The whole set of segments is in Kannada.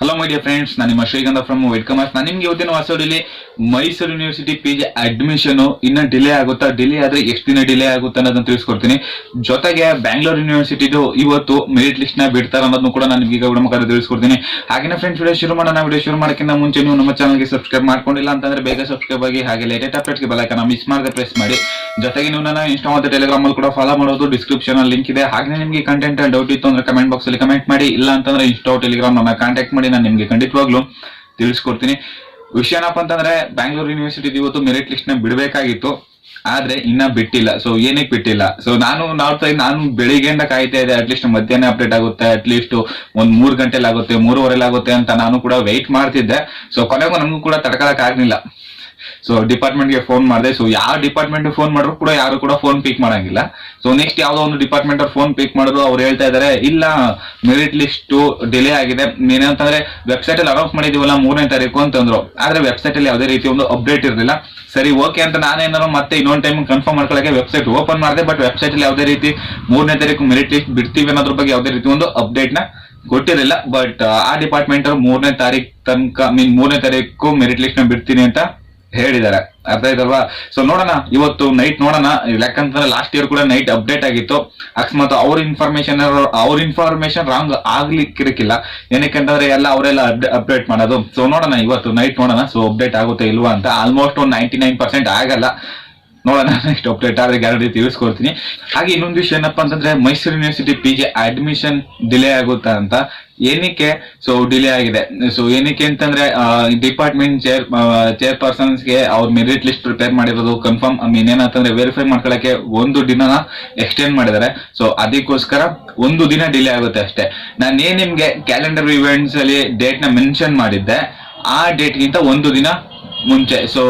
ಹಲೋ ಮೈ ಡಿಯರ್ ಫ್ರೆಂಡ್ಸ್, ನಾನು ನಿಮ್ಮ ಶ್ರೀಗಂಧ ಫ್ರಮ್ ವೈಟ್ ಕಮರ್ಸ್. ನಾನು ನಿಮ್ಗೆ ಇವತ್ತಿನ ಹೊಸಡಿಲಿ ಮೈಸೂರು ಯೂನಿವರ್ಸಿಟಿ PG ಅಡ್ಮಿಷನ್ ಇನ್ನ ಡಿಲೇ ಆಗುತ್ತಾ, ಡಿಲೇ ಆದ್ರೆ ಎಷ್ಟು ದಿನ ಡಿಲೇ ಆಗುತ್ತೆ ಅನ್ನೋದನ್ನ ತಿಳಿಸ್ಕೊಡ್ತೀನಿ. ಜೊತೆಗೆ ಬ್ಯಾಂಗ್ಳೂರ್ ಯೂನಿವರ್ಸಿಟಿದು ಇವತ್ತು ಮೆರಿಟ್ ಲಿಸ್ಟ್ ನ ಬಿಡ್ತಾರೆ ಅನ್ನೋದನ್ನು ಕೂಡ ನಾನು ನಿಮಗೆ ವಿಡಿಯೋ ಮುಖಾಂತರ ತಿಳಿಸ್ಕೊಡ್ತೀನಿ. ಹಾಗೆ ಫ್ರೆಂಡ್ಸ್, ವಿಡಿಯೋ ಶುರು ಮಾಡೋಣ. ವಿಡಿಯೋ ಶುರು ಮಾಡೋಕ್ಕಿಂತ ಮುಂಚೆ ನೀವು ನಮ್ಮ ಚಾನಲ್ಗೆ ಸಬ್ಸ್ಕ್ರೈಬ್ ಮಾಡ್ಕೊಂಡಿಲ್ಲ ಅಂತಂದ್ರೆ ಬೇಗ ಸಬ್ಸ್ಕ್ರೈಬ್ ಆಗಿ, ಹಾಗೆ ಲೇಟೆಸ್ಟ್ ಅಪ್ಡೇಟ್ಸ್ಗೆ ಬೆಲ್ ಐಕಾನ್ ಮಿಸ್ ಮಾಡದೆ ಪ್ರೆಸ್ ಮಾಡಿ. ಜೊತೆಗೆ ನೀವು ನನ್ನ ಇನ್ಸ್ಟಾ ಮತ್ತು ಟೆಲಿಗ್ರಾಮ್ ಅಲ್ಲಿ ಕೂಡ ಫಾಲೋ ಮಾಡೋದು, ಡಿಸ್ಕ್ರಿಪ್ಷನ್ ಅಲ್ಲಿ ಲಿಂಕ್ ಇದೆ. ಹಾಗೆ ನಿಮಗೆ ಕಂಟೆಂಟ್ ಡೌಟ್ ಇತ್ತು ಅಂದ್ರೆ ಕಮೆಂಟ್ ಬಾಕ್ಸ್ ಅಲ್ಲಿ ಕಮೆಂಟ್ ಮಾಡಿ, ಇಲ್ಲ ಅಂತಂದ್ರೆ ಇನ್ಸ್ಟಾ ಟೆಲಿಗ್ರಾಮ್ ನನ್ನ ಕಾಂಟ್ಯಾಕ್ಟ್ ಮಾಡಿ, ನಾನು ನಿಮಗೆ ಖಂಡಿತವಾಗ್ಲೂ ತಿಳಿಸ್ಕೊಡ್ತೀನಿ. ವಿಷಯ ಏನಪ್ಪ ಅಂತಂದ್ರೆ, ಬ್ಯಾಂಗ್ಳೂರ್ ಯೂನಿವರ್ಸಿಟಿ ಇವತ್ತು ಮೆರಿಟ್ ಲಿಸ್ಟ್ ನ ಬಿಡಬೇಕಾಗಿತ್ತು, ಆದ್ರೆ ಇನ್ನ ಬಿಟ್ಟಿಲ್ಲ. ಸೊ ಏನಕ್ಕೆ ಬಿಟ್ಟಿಲ್ಲ? ಸೊ ನಾನು ಬೆಳಿಗ್ಗೆಯಿಂದ ಕಾಯ್ತಾ ಇದೆ, ಅಟ್ಲೀಸ್ಟ್ ಮಧ್ಯಾಹ್ನ ಅಪ್ಡೇಟ್ ಆಗುತ್ತೆ, ಅಟ್ಲೀಸ್ಟ್ ಒಂದ್ 3 ಗಂಟೆಲಿ ಆಗುತ್ತೆ, 3:15 ಆಗುತ್ತೆ ಅಂತ ನಾನು ಕೂಡ ವೆಯ್ಟ್ ಮಾಡ್ತಿದ್ದೆ. ಸೊ ಕೊನೆಗೂ ನಮಗೂ ಕೂಡ ತಡ್ಕೊಳಕ್ ಆಗ್ಲಿಲ್ಲ. ಸೊ ಡಿಪಾರ್ಟ್ಮೆಂಟ್ಗೆ ಫೋನ್ ಮಾಡಿದೆ. ಸೊ ಯಾವ ಡಿಪಾರ್ಟ್ಮೆಂಟ್ ಫೋನ್ ಮಾಡಿದ್ರು ಕೂಡ ಯಾರು ಕೂಡ ಫೋನ್ ಪಿಕ್ ಮಾಡಂಗಿಲ್ಲ. ಸೊ ನೆಕ್ಸ್ಟ್ ಯಾವ್ದೋ ಒಂದು ಡಿಪಾರ್ಟ್ಮೆಂಟ್ ಅವ್ರು ಫೋನ್ ಪಿಕ್ ಮಾಡಿದ್ರು, ಅವ್ರು ಹೇಳ್ತಾ ಇದಾರೆ ಇಲ್ಲ ಮೆರಿಟ್ ಲಿಸ್ಟ್ ಡಿಲೇ ಆಗಿದೆ. ಏನಂತಂದ್ರೆ ವೆಬ್ಸೈಟ್ ಅಲ್ಲಿ ಅನೌನ್ಸ್ ಮಾಡಿದೀವಲ್ಲ 3ನೇ ತಾರೀಕು ಅಂತಂದ್ರು, ಆದ್ರೆ ವೆಬ್ಸೈಟ್ ಅಲ್ಲಿ ಯಾವುದೇ ರೀತಿ ಒಂದು ಅಪ್ಡೇಟ್ ಇರಲಿಲ್ಲ. ಸರಿ ಓಕೆ ಅಂತ ನಾನೇನಾದ್ರು ಮತ್ತೆ ಇನ್ನೊಂದು ಟೈಮ್ ಕನ್ಫರ್ಮ್ ಮಾಡ್ಕೊಳ್ಳೋಕೆ ವೆಬ್ಸೈಟ್ ಓಪನ್ ಮಾಡಿದೆ. ಬಟ್ ವೆಬ್ಸೈಟ್ ಅಲ್ಲಿ ಯಾವುದೇ ರೀತಿ 3ನೇ ತಾರೀಕು ಮೆರಿಟ್ ಲಿಸ್ಟ್ ಬಿಡ್ತೀವಿ ಅನ್ನೋದ್ರ ಬಗ್ಗೆ ಯಾವುದೇ ರೀತಿ ಒಂದು ಅಪ್ಡೇಟ್ ನ ಕೊಟ್ಟಿರಲಿಲ್ಲ. ಬಟ್ ಆ ಡಿಪಾರ್ಟ್ಮೆಂಟ್ ಅವ್ರು 3ನೇ ತಾರೀಕು ತನಕ 3ನೇ ತಾರೀಕು ಮೆರಿಟ್ ಲಿಸ್ಟ್ ನ ಬಿಡ್ತೀನಿ ಅಂತ ಹೇಳಿದ್ದಾರೆ. ಅರ್ಥ ಆಯ್ತಲ್ವಾ? ಸೊ ನೋಡೋಣ, ಇವತ್ತು ನೈಟ್ ನೋಡೋಣ. ಯಾಕಂತಂದ್ರೆ ಲಾಸ್ಟ್ ಇಯರ್ ಕೂಡ ನೈಟ್ ಅಪ್ಡೇಟ್ ಆಗಿತ್ತು. ಅಕಸ್ಮಾತ್ ಅವ್ರ ಇನ್ಫಾರ್ಮೇಶನ್ ರಾಂಗ್ ಆಗ್ಲಿಕ್ಕಿರಕ್ಕಿಲ್ಲ. ಏನಕ್ಕಂತಂದ್ರೆ ಅವರೆಲ್ಲ ಅಪ್ಡೇಟ್ ಮಾಡೋದು. ಸೊ ನೋಡೋಣ, ಇವತ್ತು ನೈಟ್ ನೋಡೋಣ ಸೊ ಅಪ್ಡೇಟ್ ಆಗುತ್ತೆ ಇಲ್ವಾ ಅಂತ. ಆಲ್ಮೋಸ್ಟ್ ಒಂದು 99% ಆಗಲ್ಲ. ನೋಡೋಣ, ನೆಕ್ಸ್ಟ್ ಅಪ್ಡೇಟ್ ಆದ್ರೆ ಗ್ಯಾರಂಟಿ ತಿಳಿಸ್ಕೊಡ್ತೀನಿ. ಹಾಗೆ ಇನ್ನೊಂದು ವಿಷಯ ಏನಪ್ಪಾ ಅಂತಂದ್ರೆ, Mysuru university PG admission delay ಆಗುತ್ತಾ ಅಂತ. ಏನಕ್ಕೆ ಸೊ ಡಿಲೇ ಆಗಿದೆ? ಸೊ ಏನಕ್ಕೆ ಅಂತಂದ್ರೆ, ಡಿಪಾರ್ಟ್ಮೆಂಟ್ ಚೇರ್ಪರ್ಸನ್ಸ್ಗೆ ಅವ್ರ ಮೆರಿಟ್ ಲಿಸ್ಟ್ ಪ್ರಿಪೇರ್ ಮಾಡಿರೋದು ಕನ್ಫರ್ಮ್ ಏನಂತಂದ್ರೆ ವೆರಿಫೈ ಮಾಡ್ಕೊಳಕ್ಕೆ ಒಂದು ದಿನನ ಎಕ್ಸ್ಟೆಂಡ್ ಮಾಡಿದ್ದಾರೆ. ಸೊ ಅದಕ್ಕೋಸ್ಕರ ಒಂದು ದಿನ ಡಿಲೇ ಆಗುತ್ತೆ ಅಷ್ಟೇ. ನಾನೇನ್ ನಿಮ್ಗೆ ಕ್ಯಾಲೆಂಡರ್ ಇವೆಂಟ್ಸ್ ಅಲ್ಲಿ ಡೇಟ್ ನ ಮೆನ್ಷನ್ ಮಾಡಿದ್ದೆ, ಆ ಡೇಟ್ ಗಿಂತ ಒಂದು ದಿನ ಮುಂಚೆ. ಸೊ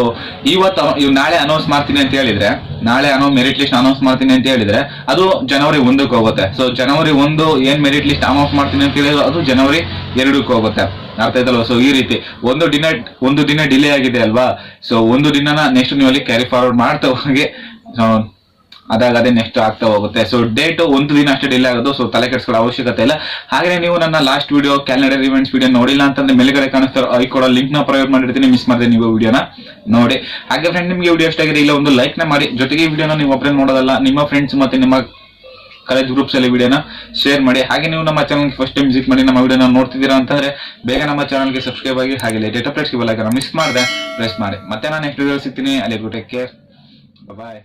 ನಾಳೆ ಅನೌನ್ಸ್ ಮಾಡ್ತೀನಿ ಅಂತ ಹೇಳಿದ್ರೆ, ನಾಳೆ ಮೆರಿಟ್ ಲಿಸ್ಟ್ ಅನೌನ್ಸ್ ಮಾಡ್ತೀನಿ ಅಂತ ಹೇಳಿದ್ರೆ ಅದು ಜನವರಿ 1ಕ್ಕೆ ಹೋಗುತ್ತೆ. ಸೊ ಜನವರಿ 1 ಏನ್ ಮೆರಿಟ್ ಲಿಸ್ಟ್ ಅನೌನ್ಸ್ ಮಾಡ್ತೀನಿ ಅಂತ ಹೇಳಿದ್ರೆ ಅದು ಜನವರಿ 2ಕ್ಕೆ ಹೋಗುತ್ತೆ. ಅರ್ಥ ಆಯ್ತಲ್ವಾ? ಸೊ ಈ ರೀತಿ ಒಂದು ದಿನ ಡಿಲೇ ಆಗಿದೆ ಅಲ್ವಾ? ಸೊ ಒಂದು ದಿನನ ನೆಕ್ಸ್ಟ್ ನೀವು ಅಲ್ಲಿ ಕ್ಯಾರಿ ಫಾರ್ವರ್ಡ್ ಮಾಡ್ತಾ ಹೋಗಿ ಅದಾಗದೆ ನೆಕ್ಸ್ಟ್ ಆಗ್ತಾ ಹೋಗುತ್ತೆ. ಸೊ ಡೇಟ್ ಒಂದು ದಿನ ಅಷ್ಟೇ ಡಿಲೇ ಆಗೋದು. ಸೊ ತಲೆ ಕೆಡಿಸ್ಕೊಳ್ಳೋ ಅವಶ್ಯಕತೆ ಇಲ್ಲ. ಹಾಗೆ ನೀವು ನನ್ನ last video calendar events video ನೋಡಿಲ್ಲ ಅಂತಂದ್ರೆ ಮೇಲ್ಗಡೆ ಕಾಣಿಸ್ತಾರೋ ಐ ಕೊಡೋ ಲಿಂಕ್ ನ ಪ್ರೊವೈಡ್ ಮಾಡಿರ್ತೀನಿ, ಮಿಸ್ ಮಾಡಿದ್ರೆ ನೀವು ವಿಡಿಯೋನ ನೋಡಿ. ಹಾಗೆ ಫ್ರೆಂಡ್, ನಿಮ್ಗೆ ವಿಡಿಯೋ ಇಷ್ಟ ಆಗಿದೆ ಇಲ್ಲ ಒಂದು ಲೈಕ್ ನ ಮಾಡಿ. ಜೊತೆಗೆ ಈ ವಿಡಿಯೋನ ನೀವು ಒಬ್ಬರೇ ನೋಡೋದಲ್ಲ, ನಿಮ್ಮ ಫ್ರೆಂಡ್ಸ್ ಮತ್ತೆ ನಿಮ್ಮ ಕಾಲೇಜ್ ಗ್ರೂಪ್ಸ್ ಅಲ್ಲಿ ವಿಡಿಯೋನ ಶೇರ್ ಮಾಡಿ. ಹಾಗೆ ನೀವು ನಮ್ಮ ಚಾನಲ್ಗೆ ಫಸ್ಟ್ ಟೈಮ್ ವಿಸಿಟ್ ಮಾಡಿ ನಮ್ಮ ವಿಡಿಯೋನ ನೋಡ್ತಿದ್ದೀರಾ ಅಂತಂದ್ರೆ ಬೇಗ ನಮ್ಮ ಚಾನಲ್ಗೆ ಸಬ್ಸ್ಕ್ರೈಬ್ ಆಗಿ, ಹಾಗೆ ಲೇಟೆಸ್ಟ್ ಅಪ್ಡೇಟ್ಸ್ಗೆ ಬೆಲ್ ಐಕಾನ್ ಮಿಸ್ ಮಾಡಿದೆ ಪ್ರೆಸ್ ಮಾಡಿ. ಮತ್ತೆ ನಾನು ನೆಕ್ಸ್ಟ್ ವಿಡಿಯೋ ಸಿಗ್ತೀನಿ. ಅಲ್ಲಿ ಟೇಕ್ ಕೇರ್, ಬಾಯ್.